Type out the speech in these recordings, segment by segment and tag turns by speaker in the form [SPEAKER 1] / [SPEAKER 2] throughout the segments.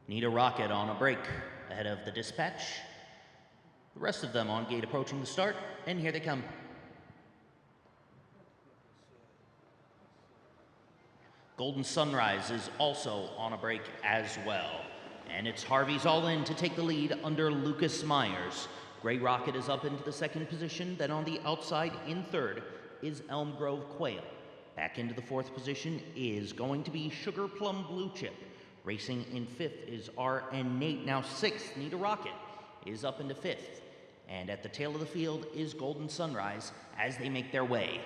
[SPEAKER 1] Need a Rocket on a break ahead of the Dispatch. The rest of them on gate approaching the start, and here they come. Golden Sunrise is also on a break as well. And it's Harvey's All In to take the lead under Lucas Myers. Gray Rocket is up into the second position. Then on the outside in third is Elm Grove Quail. Back into the fourth position is going to be Sugar Plum Blue Chip. Racing in fifth is RN Nate. Now sixth, Need a Rocket, is up into fifth. And at the tail of the field is Golden Sunrise as they make their way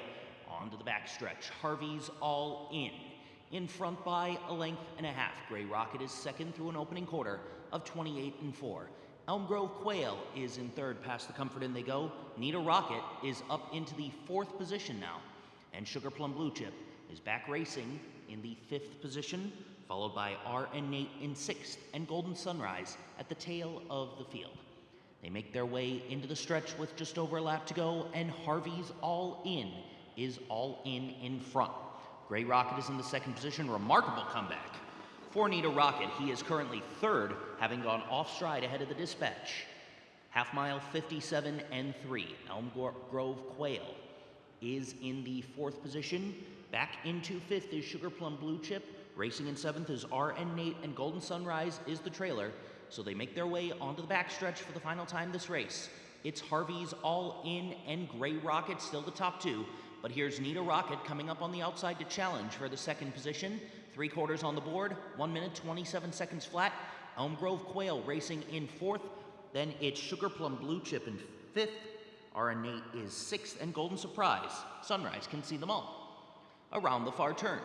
[SPEAKER 1] onto the backstretch. Harvey's All in front by a length and a half. Gray Rocket is second through an opening quarter of 28-4. Elm Grove Quail is in third. Past the Comfort Inn they go. Need a Rocket is up into the fourth position now. And Sugar Plum Blue Chip is back racing in the fifth position, followed by RN Nate in sixth, and Golden Sunrise at the tail of the field. They make their way into the stretch with just over a lap to go, and Harvey's All In is all in front. Gray Rocket is in the second position. Remarkable comeback for Need a Rocket. He is currently third, having gone off stride ahead of the Dispatch. Half mile 57-3. Elm Grove Quail is in the fourth position. Back into fifth is Sugar Plum Blue Chip. Racing in seventh is RN Nate, and Golden Sunrise is the trailer. So they make their way onto the backstretch for the final time this race. It's Harvey's All In and Gray Rocket still the top two. But here's Need a Rocket coming up on the outside to challenge for the second position. 3/4 on the board, 1 minute 27 seconds flat. Elm Grove Quail racing in fourth. Then it's Sugar Plum Blue Chip in fifth. RN Nate is sixth, and Golden Sunrise can see them all. Around the far turn,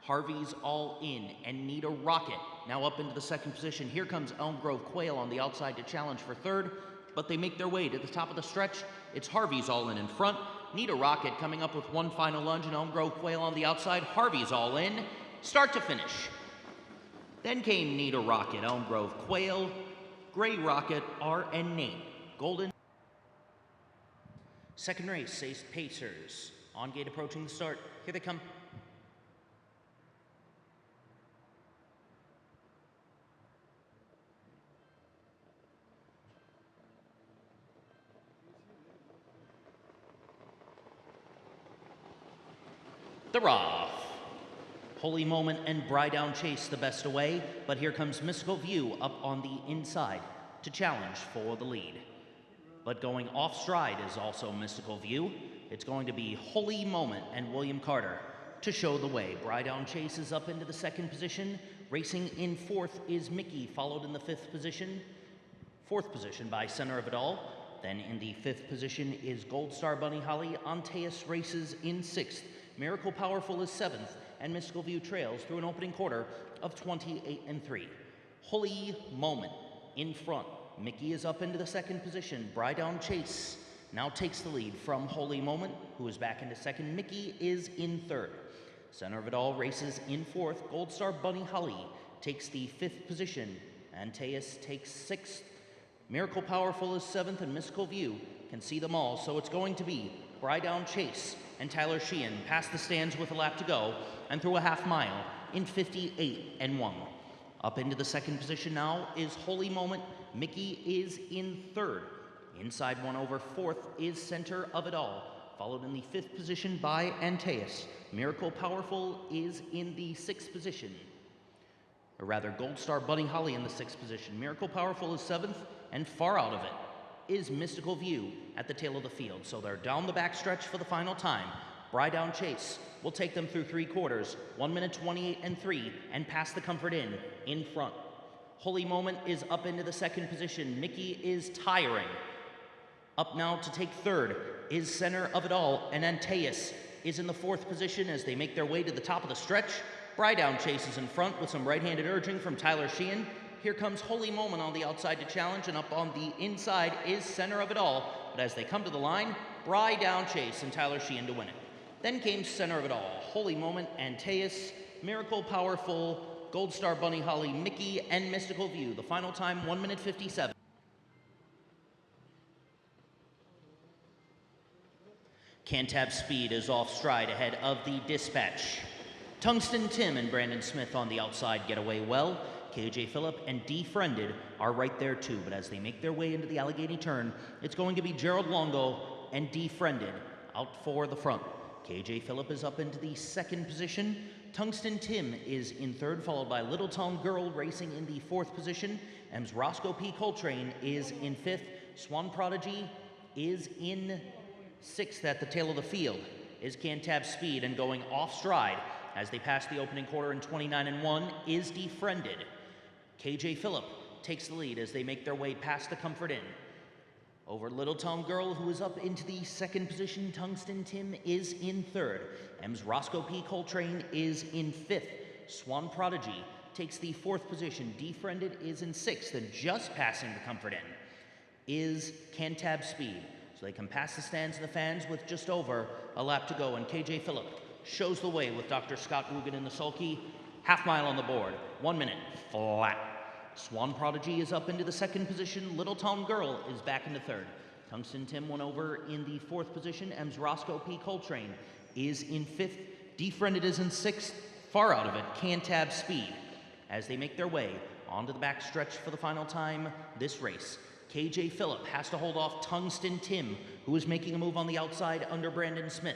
[SPEAKER 1] Harvey's All In and Need a Rocket now up into the second position. Here comes Elm Grove Quail on the outside to challenge for third, but they make their way to the top of the stretch. It's Harvey's All In front. Need a Rocket coming up with one final lunge, and Elm Grove Quail on the outside. Harvey's All In, start to finish. Then came Need a Rocket, Elm Grove Quail, Gray Rocket, RN Nate, Golden. Second race, Ace Pacers. On gate approaching the start. Here they come. The Roth. Holy Moment and Brydown Chase the best away, but here comes Mystical View up on the inside to challenge for the lead. But going off stride is also Mystical View. It's going to be Holy Moment and William Carter to show the way. Brydown Chase is up into the second position. Racing in fourth is Mickey, followed in the fifth position. Fourth position by Center of It All. Then in the fifth position is Gold Star Bunny Holly. Antaeus races in sixth. Miracle Powerful is seventh, and Mystical View trails through an opening quarter of 28-3. Holy Moment in front. Mickey is up into the second position. Brydown Chase now takes the lead from Holy Moment, who is back into second. Mickey is in third. Center of It All races in fourth. Gold Star Bunny Holly takes the fifth position. Antaeus takes sixth. Miracle Powerful is seventh, and Mystical View can see them all. So it's going to be Brydown Chase and Tyler Sheehan past the stands with a lap to go and through a half mile in 58-1. Up into the second position now is Holy Moment. Mickey is in third. Inside one over fourth is Center of It All, followed in the fifth position by Antaeus. Miracle Powerful is in the sixth position. Or rather, Gold Star Bunny Holly in the sixth position. Miracle Powerful is seventh, and far out of it is Mystical View at the tail of the field. So they're down the backstretch for the final time. Brydown Chase will take them through 3/4, 1 minute 28-3, and past the Comfort Inn in front. Holy Moment is up into the second position. Mickey is tiring. Up now to take third is Center of It All, and Antaeus is in the fourth position as they make their way to the top of the stretch. Brydown Chase is in front with some right-handed urging from Tyler Sheehan. Here comes Holy Moment on the outside to challenge, and up on the inside is Center of It All. But as they come to the line, Brydown Chase and Tyler Sheehan to win it. Then came Center of It All, Holy Moment, Antaeus, Miracle Powerful, Gold Star Bunny Holly, Mickey, and Mystical View. The final time, 1 minute 57. Cantab Speed is off stride ahead of the Dispatch. Tungsten Tim and Brandon Smith on the outside get away well. KJ Phillip and Defriended are right there too, but as they make their way into the Allegheny turn, it's going to be Gerald Longo and Defriended out for the front. KJ Phillip is up into the second position. Tungsten Tim is in third, followed by Little Town Girl racing in the fourth position. Ems Roscoe P. Coltrane is in fifth. Swan Prodigy is in sixth. At the tail of the field is Cantab Speed, and going off stride as they pass the opening quarter in 29-1 is Defriended. KJ Phillip takes the lead as they make their way past the Comfort Inn. Over Little Town Girl, who is up into the second position. Tungsten Tim is in third. Ems Roscoe P. Coltrane is in fifth. Swan Prodigy takes the fourth position. Defriended is in sixth, and just passing the Comfort Inn is Cantab Speed. So they come past the stands and the fans with just over a lap to go, and KJ Phillip shows the way with Dr. Scott Rugen in the sulky. Half mile on the board, 1 minute flat. Swan Prodigy is up into the second position. Little Town Girl is back into third. Tungsten Tim went over in the fourth position. Ems Roscoe P. Coltrane is in fifth. Defriended is in sixth. Far out of it, Cantab Speed. As they make their way onto the back stretch for the final time this race, KJ Phillip has to hold off Tungsten Tim, who is making a move on the outside under Brandon Smith.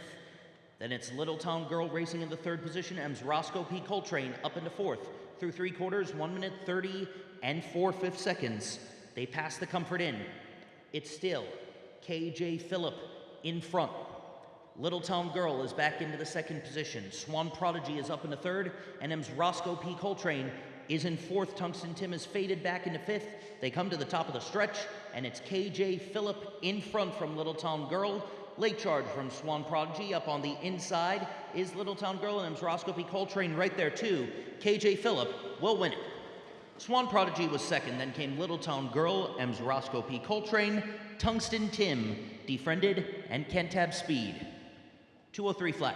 [SPEAKER 1] Then it's Little Town Girl racing in the third position. Ems Roscoe P. Coltrane up into fourth. Through 3 quarters, 1 minute 30 and 4/5 seconds. They pass the Comfort Inn. It's still KJ Phillip in front. Little Town Girl is back into the second position. Swan Prodigy is up into third, and Ems Roscoe P. Coltrane is in fourth. Tungsten Tim is faded back into fifth. They come to the top of the stretch, and it's KJ Phillip in front from Little Town Girl. Late charge from Swan Prodigy. Up on the inside is Little Town Girl, and Ems Roscoe P. Coltrane right there too. KJ Phillip will win it. Swan Prodigy was second, then came Little Town Girl, Ems Roscoe P. Coltrane, Tungsten Tim, Defriended, and Cantab Speed. 203 flat.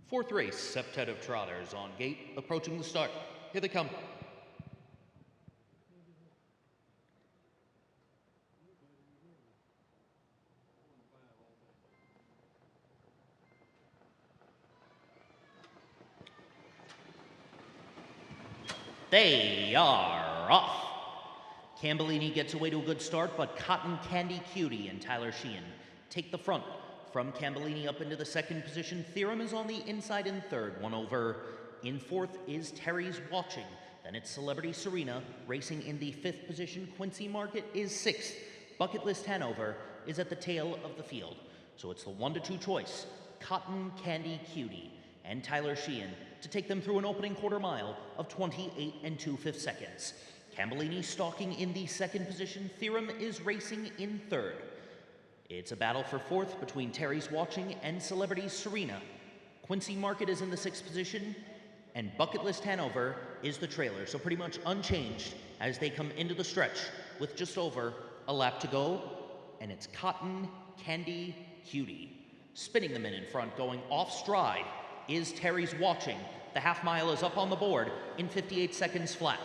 [SPEAKER 1] Fourth race, Septet of Trotters on gate, approaching the start. Here they come. They are off. Cambellini gets away to a good start, but Cotton Candy Cutie and Tyler Sheehan take the front. From Cambellini up into the second position, Theorem is on the inside in third. 1 over. In fourth is Terry's Watching. Then it's Celebrity Serena racing in the fifth position. Quincy Market is sixth. Bucket List Hanover is at the tail of the field. So it's the 1-2 choice, Cotton Candy Cutie and Tyler Sheehan, to take them through an opening quarter mile of 28 and 2/5 seconds. Cambellini stalking in the second position. Theorem is racing in third. It's a battle for fourth between Terry's Watching and Celebrity Serena. Quincy Market is in the sixth position, and Bucket List Hanover is the trailer, so pretty much unchanged as they come into the stretch with just over a lap to go, and it's Cotton Candy Cutie. Spinning them in front, going off stride, is Terry's Watching. The half mile is up on the board in 58 seconds flat.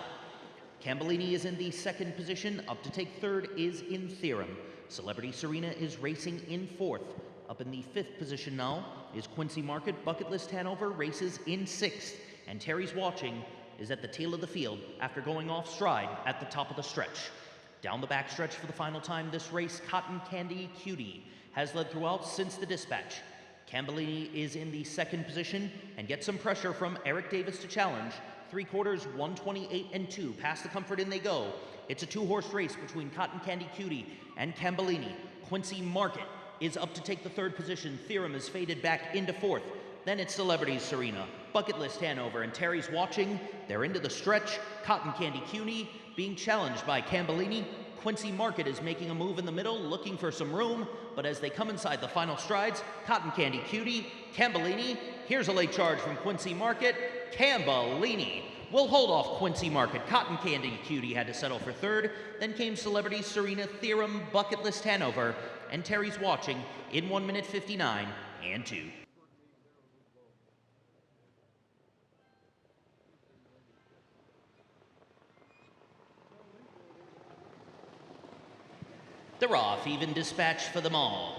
[SPEAKER 1] Cambellini is in the second position. Up to take third is in Theorem. Celebrity Serena is racing in fourth. Up in the fifth position now is Quincy Market. Bucket List Hanover races in sixth. And Terry's Watching is at the tail of the field after going off stride at the top of the stretch. Down the back stretch for the final time this race, Cotton Candy Cutie has led throughout since the dispatch. Cambellini is in the second position and gets some pressure from Eric Davis to challenge. 3 quarters, 128 and 2. Past the Comfort Inn they go. It's a 2-horse race between Cotton Candy Cutie and Cambellini. Quincy Market is up to take the third position. Theorem is faded back into fourth. Then it's Celebrity Serena, Bucket List Hanover, and Terry's Watching. They're into the stretch. Cotton Candy Cutie being challenged by Cambellini. Quincy Market is making a move in the middle, looking for some room, but as they come inside the final strides, Cotton Candy Cutie, Cambellini, here's a late charge from Quincy Market. Cambellini will hold off Quincy Market. Cotton Candy Cutie had to settle for third. Then came Celebrity Serena, Theorem, Bucket List Hanover, and Terry's Watching in 1 minute 59 and 2. They're off, even dispatch for them all.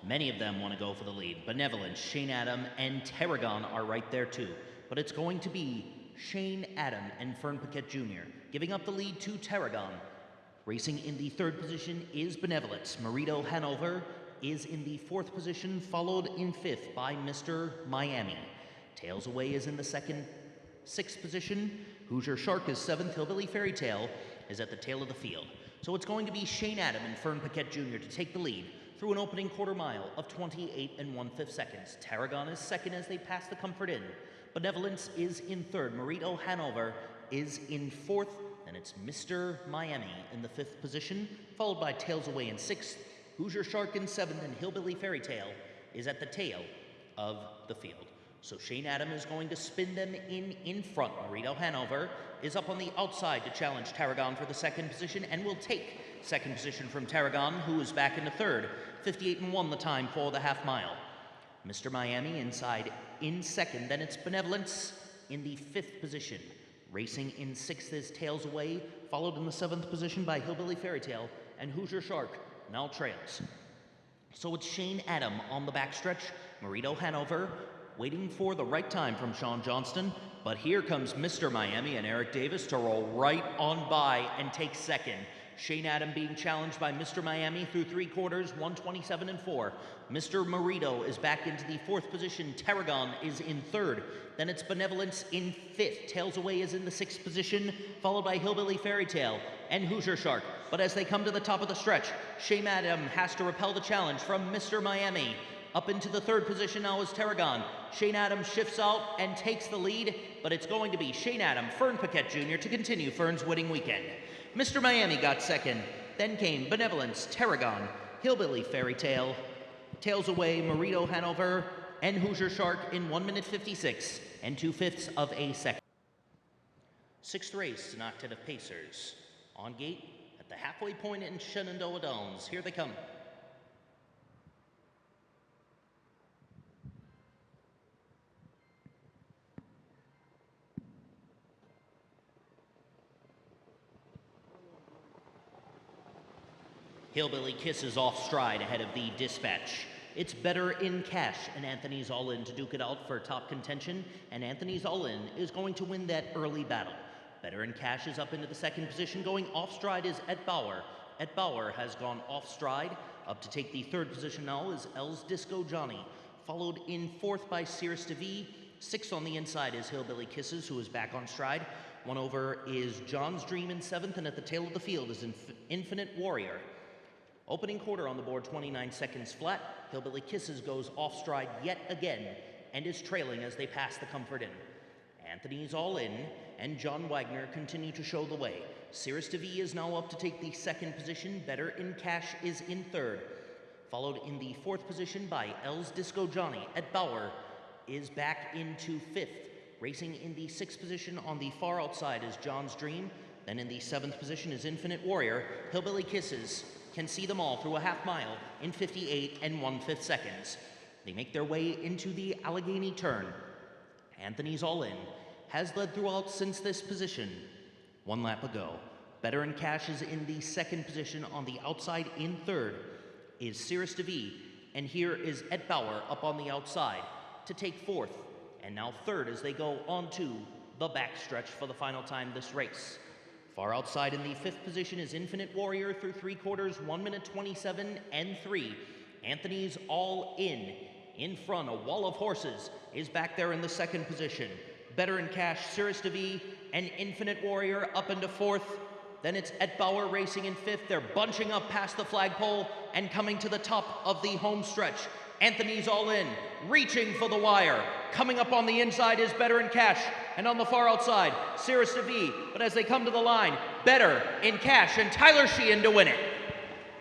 [SPEAKER 1] Many of them want to go for the lead. Benevolence, Shane Adam, and Tarragon are right there too. But it's going to be Shane Adam and Fern Paquette Jr. giving up the lead to Tarragon. Racing in the third position is Benevolence. Marito Hanover is in the fourth position, followed in fifth by Mr. Miami. Tails Away is in the sixth position. Hoosier Shark is seventh. Hillbilly Fairy Tale is at the tail of the field. So it's going to be Shane Adam and Fern Paquette Jr. to take the lead through an opening quarter mile of 28 1/5 seconds. Tarragon is second as they pass the Comfort Inn. Benevolence is in third. Marito Hanover is in fourth. Then it's Mr. Miami in the fifth position, followed by Tails Away in sixth. Hoosier Shark in seventh, and Hillbilly Fairy Tale is at the tail of the field. So Shane Adam is going to spin them in front. Marito Hanover is up on the outside to challenge Tarragon for the second position and will take second position from Tarragon, who is back into third. 58 1 the time for the half mile. Mr. Miami inside in second. Then it's Benevolence in the fifth position. Racing in sixth is Tails Away, followed in the seventh position by Hillbilly Fairy Tale, and Hoosier Shark now trails. So it's Shane Adam on the backstretch. Marito Hanover waiting for the right time from Sean Johnston, but here comes Mr. Miami and Eric Davis to roll right on by and take second. Shane Adam being challenged by Mr. Miami through three quarters, 1:27 4. Mr. Marito is back into the fourth position. Tarragon is in third. Then it's Benevolence in fifth. Tails Away is in the sixth position, followed by Hillbilly Fairy Tale and Hoosier Shark. But as they come to the top of the stretch, Shane Adam has to repel the challenge from Mr. Miami. Up into the third position now is Tarragon. Shane Adam shifts out and takes the lead, but it's going to be Shane Adam, Fern Paquette Jr. to continue Fern's winning weekend. Mr. Miami got second. Then came Benevolence, Tarragon, Hillbilly Fairy Tale, Tails Away, Marito Hanover, and Hoosier Shark in 1:56 2/5 of a second. Sixth race, an octet of Pacers. On gate at the halfway point in Shenandoah Downs. Here they come. Hillbilly Kisses off stride ahead of the Dispatch. It's Better in Cash, and Anthony's All In to duke it out for top contention, and Anthony's All In is going to win that early battle. Better in Cash is up into the second position. Going off stride is Ed Bauer. Ed Bauer has gone off stride. Up to take the third position now is L's Disco Johnny, followed in fourth by Cirrus DeVee. Sixth on the inside is Hillbilly Kisses, who is back on stride. One over is John's Dream in seventh, and at the tail of the field is Infinite Warrior. Opening quarter on the board, 29 seconds flat. Hillbilly Kisses goes off stride yet again and is trailing as they pass the Comfort Inn. Anthony's All In and John Wagner continue to show the way. Cirrus DeVee is now up to take the second position. Better in Cash is in third, followed in the fourth position by L's Disco Johnny. Ed Bauer is back into fifth. Racing in the sixth position on the far outside is John's Dream. Then in the seventh position is Infinite Warrior. Hillbilly Kisses can see them all through a half mile in 58 1/5 seconds. They make their way into the Allegheny turn. Anthony's All In has led throughout since this position. One lap ago. Better in Cash is in the second position. On the outside in third is Cirrus DeVee, and here is Ed Bauer up on the outside to take fourth, and now third as they go on to the backstretch for the final time this race. Far outside in the fifth position is Infinite Warrior through three quarters, 1:27 3. Anthony's All In. In front, a wall of horses is back there in the second position. Better in Cash, Cirrus DeVee, and Infinite Warrior up into fourth. Then it's Ed Bauer racing in fifth. They're bunching up past the flagpole and coming to the top of the home stretch. Anthony's All In, reaching for the wire. Coming up on the inside is Better in Cash, and on the far outside, Cirrus DeVee. But as they come to the line, Better in Cash and Tyler Sheehan to win it.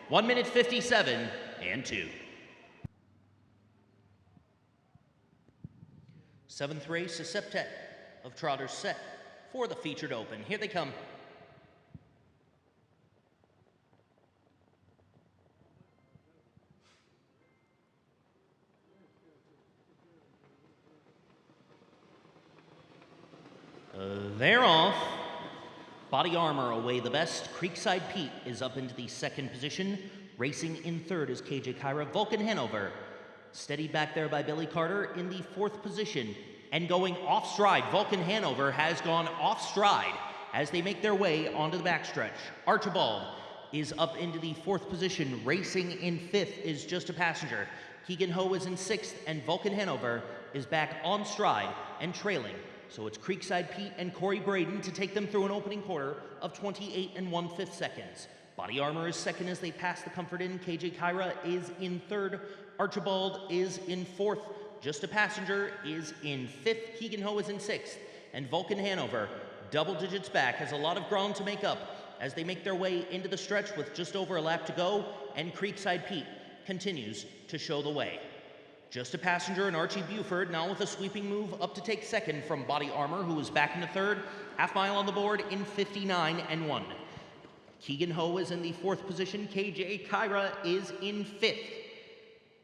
[SPEAKER 1] 1:57 2. Seventh race, a septet of trotters set for the featured open. Here they come. They're off. Body Armor away the best. Creekside Pete is up into the second position. Racing in third is KJ Kyra. Vulcan Hanover, steadied back there by Billy Carter in the fourth position. And going off stride, Vulcan Hanover has gone off stride as they make their way onto the backstretch. Archibald is up into the fourth position. Racing in fifth is Just a Passenger. Keegan Ho is in sixth, and Vulcan Hanover is back on stride and trailing. So it's Creekside Pete and Corey Braden to take them through an opening quarter of 28 1/5 seconds. Body Armor is second as they pass the Comfort Inn. KJ Kyra is in third. Archibald is in fourth. Just a Passenger is in fifth. Keegan Ho is in sixth. And Vulcan Hanover, double digits back, has a lot of ground to make up as they make their way into the stretch with just over a lap to go, and Creekside Pete continues to show the way. Just a Passenger and Archie Buford now with a sweeping move up to take second from Body Armor, who is back into third. Half mile on the board in 59 1. Keegan Ho is in the fourth position. KJ Kyra is in fifth.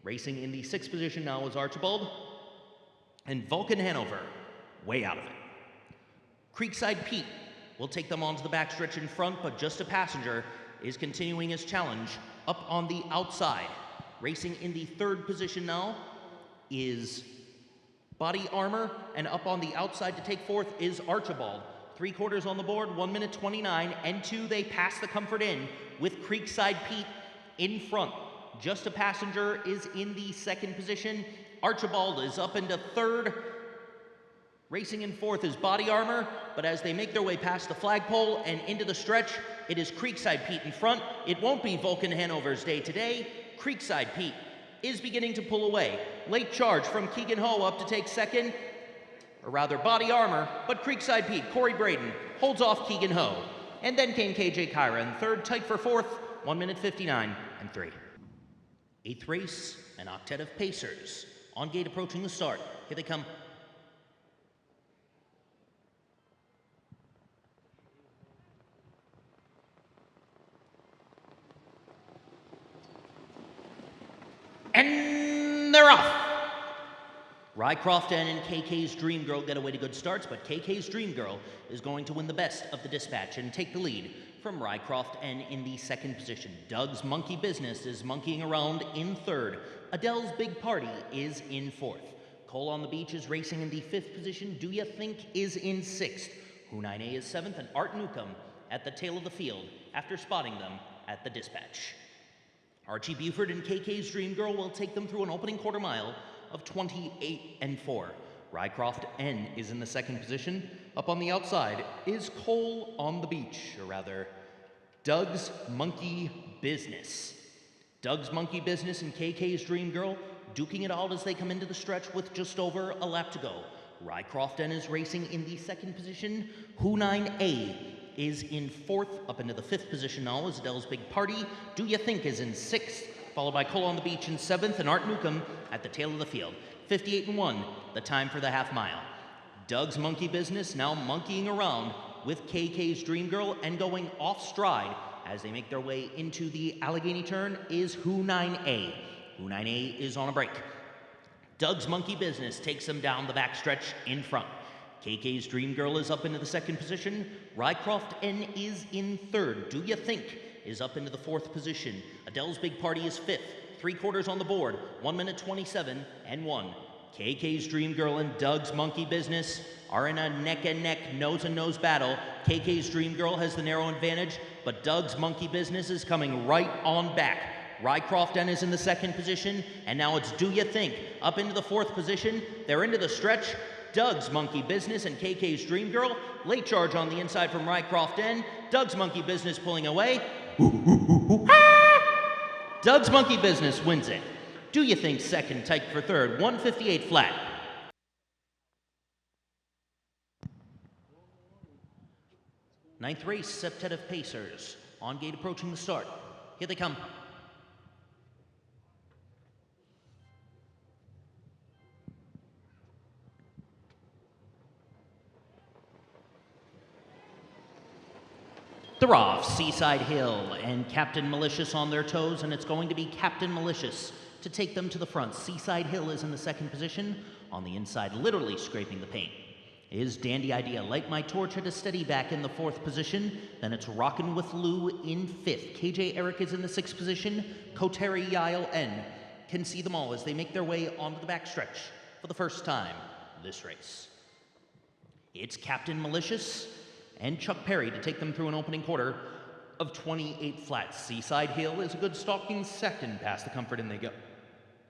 [SPEAKER 1] Racing in the sixth position now is Archibald. And Vulcan Hanover, way out of it. Creekside Pete will take them onto the backstretch in front, but Just a Passenger is continuing his challenge up on the outside. Racing in the third position now is Body Armor, and up on the outside to take fourth is Archibald. 3/4 on the board, 1 minute 29 2. They pass the Comfort Inn with Creekside Pete in front. Just a Passenger is in the second position. Archibald is up into third. Racing in fourth is Body Armor, but as they make their way past the flagpole and into the stretch, it is Creekside Pete in front. It won't be Vulcan Hanover's day today. Creekside Pete is beginning to pull away. Late charge from Keegan Ho up to take second, or rather Body Armor, but Creekside Pete, Corey Braden, holds off Keegan Ho. And then came KJ Kyra in third, tight for fourth, 1 minute 59 3. Eighth race, an octet of pacers. On gate approaching the start. Here they come. And they're off! Rycroft and KK's Dream Girl get away to good starts, but KK's Dream Girl is going to win the best of the dispatch and take the lead from Rycroft and in the second position. Doug's Monkey Business is monkeying around in third. Adele's Big Party is in fourth. Cole on the Beach is racing in the fifth position. Do Ya Think is in sixth. Who9A is seventh, and Art Newcomb at the tail of the field after spotting them at the dispatch. Archie Buford and KK's Dream Girl will take them through an opening quarter mile of 28 4. Rycroft N is in the second position. Up on the outside is Cole on the Beach, or rather, Doug's Monkey Business. Doug's Monkey Business and KK's Dream Girl duking it out as they come into the stretch with just over a lap to go. Rycroft N is racing in the second position. Who9A is in fourth. Up into the fifth position now is Adele's Big Party. Do Ya Think is in sixth, followed by Cole on the Beach in seventh, and Art Newcomb at the tail of the field. 58 1, the time for the half mile. Doug's Monkey Business now monkeying around with KK's Dream Girl and going off stride as they make their way into the Allegheny turn is Who9A. Who9A is on a break. Doug's Monkey Business takes them down the backstretch in front. KK's Dream Girl is up into the second position. Rycroft N is in third. Do Ya Think is up into the fourth position. Adele's Big Party is fifth. 3/4 on the board, 1 minute 27 1. KK's Dream Girl and Doug's Monkey Business are in a neck-and-neck, nose-and-nose battle. KK's Dream Girl has the narrow advantage, but Doug's Monkey Business is coming right on back. Rycroft N is in the second position, and now it's Do Ya Think up into the fourth position. They're into the stretch. Doug's Monkey Business and KK's Dream Girl. Late charge on the inside from Rycroft N. Doug's Monkey Business pulling away. Doug's Monkey Business wins it. Do Ya Think second, tight for third, 158 flat. Ninth race, septet of pacers. On gate approaching the start. Here they come. They're off. Seaside Hill and Captain Malicious on their toes, and it's going to be Captain Malicious to take them to the front. Seaside Hill is in the second position, on the inside, literally scraping the paint. is Dandy Idea. Light My Torch at a steady back in the 4th position. Then it's Rockin' with Lou in 5th. KJ Eric is in the 6th position. Koteri Yael N can see them all as they make their way onto the backstretch for the first time this race. It's Captain Malicious and Chuck Perry to take them through an opening quarter of 28 flats. Seaside Hill is a good stalking second. Past the Comfort and they go.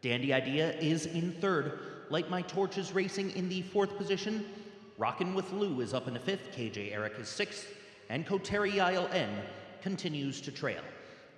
[SPEAKER 1] Dandy Idea is in 3rd. Light My Torch is racing in the 4th position. Rockin' with Lou is up in the 5th. KJ Eric is 6th. And Koteri Yael N continues to trail.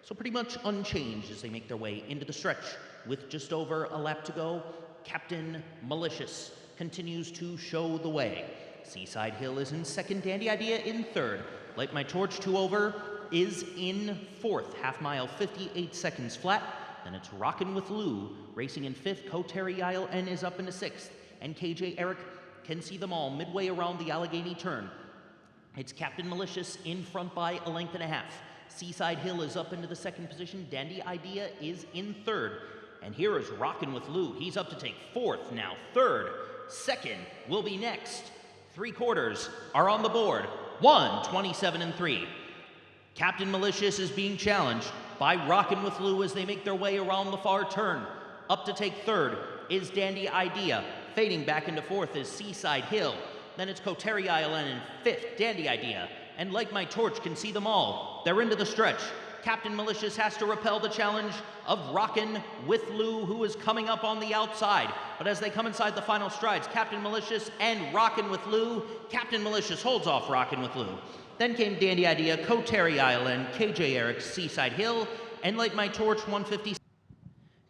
[SPEAKER 1] So pretty much unchanged as they make their way into the stretch. With just over a lap to go, Captain Malicious continues to show the way. Seaside Hill is in 2nd. Dandy Idea in 3rd. Light My Torch 2 over is in 4th. Half mile 58 seconds flat. Then it's Rockin' with Lou racing in 5th. Koteri Yael N is up in the 6th. And KJ Eric can see them all midway around the Allegheny turn. It's Captain Malicious in front by a length and a half. Seaside Hill is up into the 2nd position. Dandy Idea is in 3rd. And here is Rockin' with Lou. He's up to take 4th now. 3rd, 2nd will be next. 3 quarters are on the board. 1, 27 and 3. Captain Malicious is being challenged by Rockin' with Lou as they make their way around the far turn. Up to take 3rd is Dandy Idea. Fading back into 4th is Seaside Hill. Then it's Koteri Yael N in 5th. Dandy Idea. And Light My Torch can see them all. They're into the stretch. Captain Malicious has to repel the challenge of Rockin' with Lou, who is coming up on the outside. But as they come inside the final strides, Captain Malicious and Rockin' with Lou, Captain Malicious holds off Rockin' with Lou. Then came Dandy Idea, Koteri Yael N, KJ Eric, Seaside Hill, and Light My Torch 150.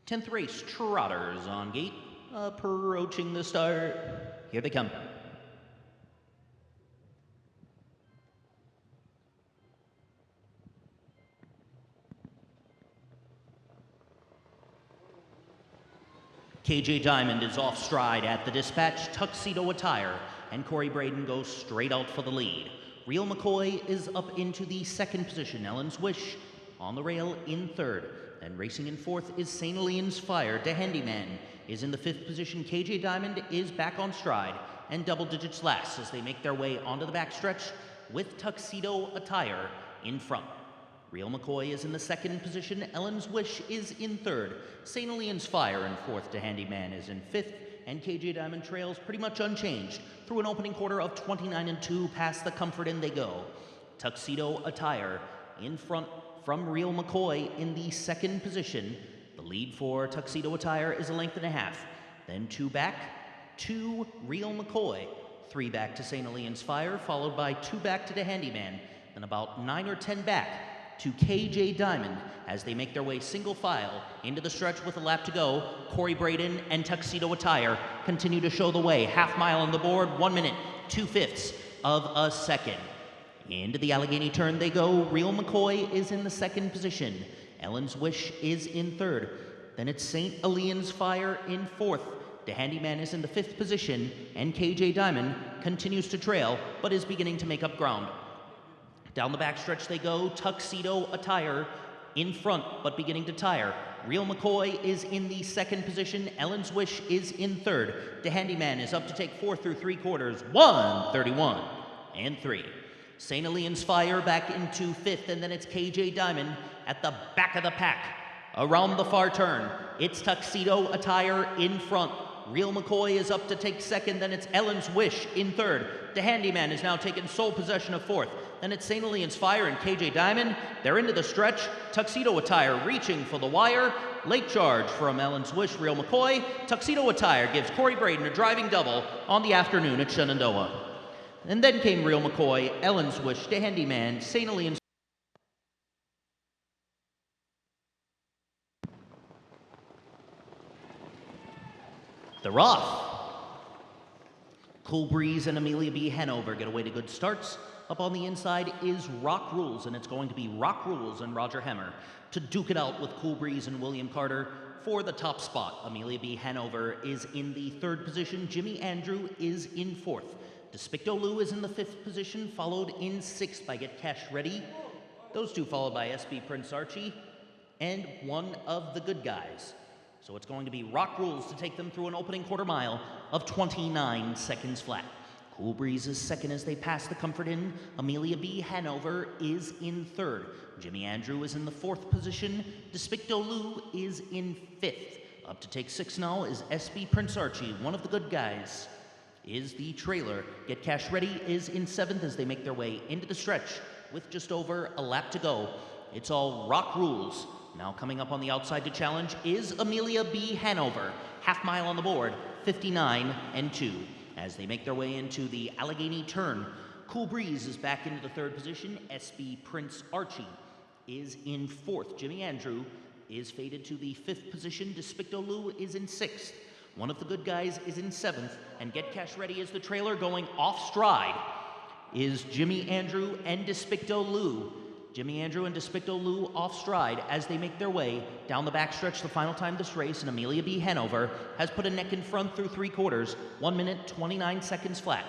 [SPEAKER 1] 10th race, Trotters on gate, approaching the start. Here they come. KJ Diamond is off stride at the dispatch, tuxedo attire, and Corey Braden goes straight out for the lead. Real McCoy is up into the 2nd position. Ellen's Wish on the rail in 3rd. And racing in 4th is St. Elian's Fire. The Handyman is in the 5th position. KJ Diamond is back on stride and double digits last as they make their way onto the backstretch with tuxedo attire in front. Real McCoy is in the 2nd position. Ellen's Wish is in 3rd. St. Elian's Fire in 4th. The Handyman is in 5th. And KJ Diamond trails pretty much unchanged through an opening quarter of 29 and 2. Past the Comfort and they go. Tuxedo Attire in front from Real McCoy in the 2nd position. The lead for Tuxedo Attire is a length and a half. Then 2 back to Real McCoy. 3 back to St. Elian's Fire, followed by 2 back to the Handyman. Then about 9 or 10 back to KJ Diamond as they make their way single file into the stretch with a lap to go. Corey Braden and Tuxedo Attire continue to show the way. Half mile on the board, 1 minute, 2/5 of a second. Into the Allegheny turn they go. Real McCoy is in the 2nd position. Ellen's Wish is in 3rd. Then it's St. Elian's Fire in 4th. The Handyman is in the 5th position, and KJ Diamond continues to trail, but is beginning to make up ground. Down the backstretch they go. Tuxedo Attire in front, but beginning to tire. Real McCoy is in the 2nd position. Ellen's Wish is in 3rd. The Handyman is up to take 4th through 3 quarters. 1:31 and 3. St. Elian's Fire back into 5th, and then it's KJ Diamond at the back of the pack. Around the far turn, it's Tuxedo Attire in front. Real McCoy is up to take 2nd, then it's Ellen's Wish in 3rd. The Handyman is now taking sole possession of 4th. Then it's St. Elian's Fire and KJ Diamond. They're into the stretch. Tuxedo Attire reaching for the wire. Late charge from Ellen's Wish, Real McCoy. Tuxedo Attire gives Corey Braden a driving double on the afternoon at Shenandoah. And then came Real McCoy, Ellen's Wish, the Handyman, St. Elian's. The Rough. Cool Breeze and Amelia B. Hanover get away to good starts. Up on the inside is Rock Rules, and it's going to be Rock Rules and Roger Hemmer to duke it out with Cool Breeze and William Carter for the top spot. Amelia B. Hanover is in the 3rd position. Jimmy Andrew is in 4th. Despicto Lou is in the 5th position, followed in 6th by Get Cash Ready. Those 2 followed by SB Prince Archie and one of the good guys. So it's going to be Rock Rules to take them through an opening quarter mile of 29 seconds flat. Cool Cool Breeze is second as they pass the Comfort Inn. Amelia B. Hanover is in third. Jimmy Andrew is in the fourth position. Despicto Lou is in fifth. Up to take six now is SB Prince Archie, one of the good guys. Is the trailer. Get Cash Ready is in seventh as they make their way into the stretch with just over a lap to go. It's all rock rules. Now coming up on the outside to challenge is Amelia B. Hanover. Half mile on the board, 59 and 2. As they make their way into the Allegheny turn, Cool Breeze is back into the third position. SB Prince Archie is in fourth. Jimmy Andrew is faded to the fifth position. Despicto Lou is in sixth. One of the good guys is in seventh. And Get Cash Ready is the trailer going off stride is Jimmy Andrew and Despicto Lou. Jimmy Andrew and Despicto Lou off stride as they make their way down the backstretch the final time this race, and Amelia B. Hanover has put a neck in front through 3/4, 1 minute 29 seconds flat.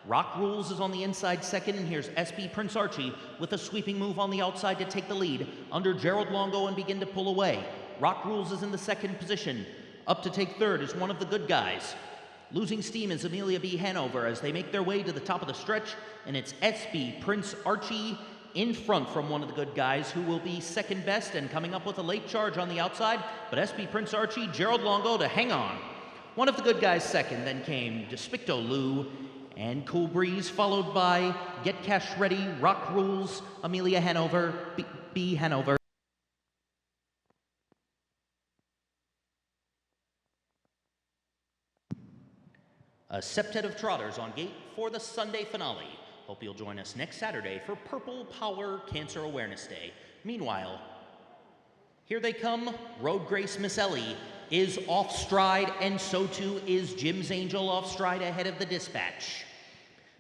[SPEAKER 1] Rock Rules is on the inside second, and here's SB Prince Archie with a sweeping move on the outside to take the lead under Gerald Longo and begin to pull away. Rock Rules is in the second position. Up to take third is one of the good guys. Losing steam is Amelia B. Hanover as they make their way to the top of the stretch, and it's SB Prince Archie in front from one of the good guys who will be second best and coming up with a late charge on the outside, but SB Prince Archie, Gerald Longo to hang on. One of the good guys second, then came Despicto Lou and Cool Breeze, followed by Get Cash Ready, Rock Rules, Amelia Hanover, B. Hanover. A septet of trotters on gate for the Sunday finale. Hope you'll join us next Saturday for Purple Power Cancer Awareness Day. Meanwhile, here they come. Road Grace Miss Ellie is off stride, and so too is Jim's Angel off stride ahead of the dispatch.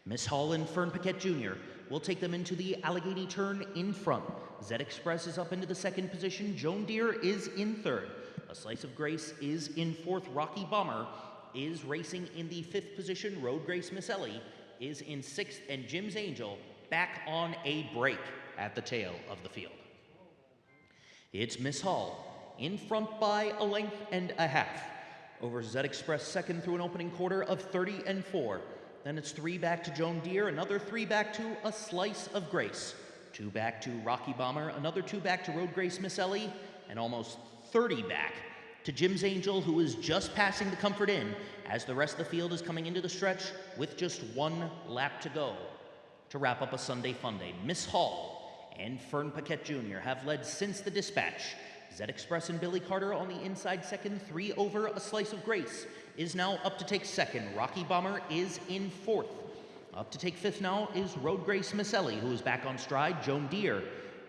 [SPEAKER 1] Miss Hall and Fern Paquette Jr. will take them into the Allegheny turn in front. Zed Express is up into the second position. Joan Deere is in third. A Slice of Grace is in fourth. Rocky Bomber is racing in the fifth position. Road Grace Miss Ellie is in sixth, and Jim's Angel back on a break at the tail of the field. It's Miss Hall in front by a length and a half over Zed Express second through an opening quarter of 30 and 4. Then it's 3 back to Joan Deere, another 3 back to A Slice of Grace, 2 back to Rocky Bomber, another 2 back to Road Grace Miss Ellie, and almost 30 back to Jim's Angel, who is just passing the Comfort Inn as the rest of the field is coming into the stretch with just 1 lap to go to wrap up a Sunday fun day. Miss Hall and Fern Paquette Jr. have led since the dispatch. Zed Express and Billy Carter on the inside second. 3 over A Slice of Grace is now up to take second. Rocky Bomber is in fourth. Up to take fifth now is Road Grace Miss Ellie, who is back on stride. Joan Deere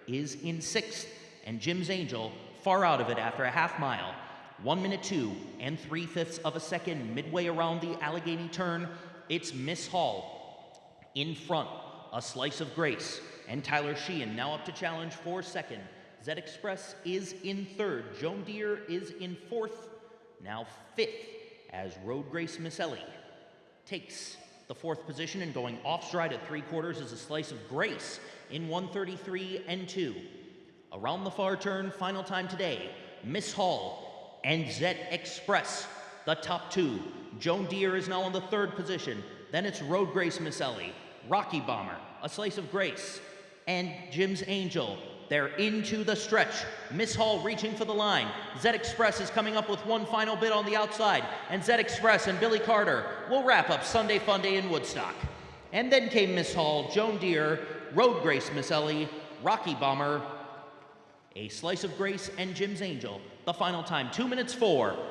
[SPEAKER 1] is in sixth, and Jim's Angel far out of it after a half mile. 1 minute 2 and 3/5 of a second midway around the Allegheny turn. It's Miss Hall in front. A Slice of Grace and Tyler Sheehan now up to challenge for second. Zed Express is in third. Joan Deere is in fourth, now fifth, as Road Grace Miss Ellie takes the fourth position, and going off stride at 3/4 is A Slice of Grace in 1:33 and 2. Around the far turn, final time today, Miss Hall and Zed Express, the top 2. Joan Deere is now in the third position. Then it's Road Grace Miss Ellie, Rocky Bomber, A Slice of Grace, and Jim's Angel. They're into the stretch. Miss Hall reaching for the line. Zed Express is coming up with one final bit on the outside, and Zed Express and Billy Carter will wrap up Sunday Fun Day in Woodstock. And then came Miss Hall, Joan Deere, Road Grace Miss Ellie, Rocky Bomber, A Slice of Grace, and Jim's Angel. The final time, 2 minutes 4.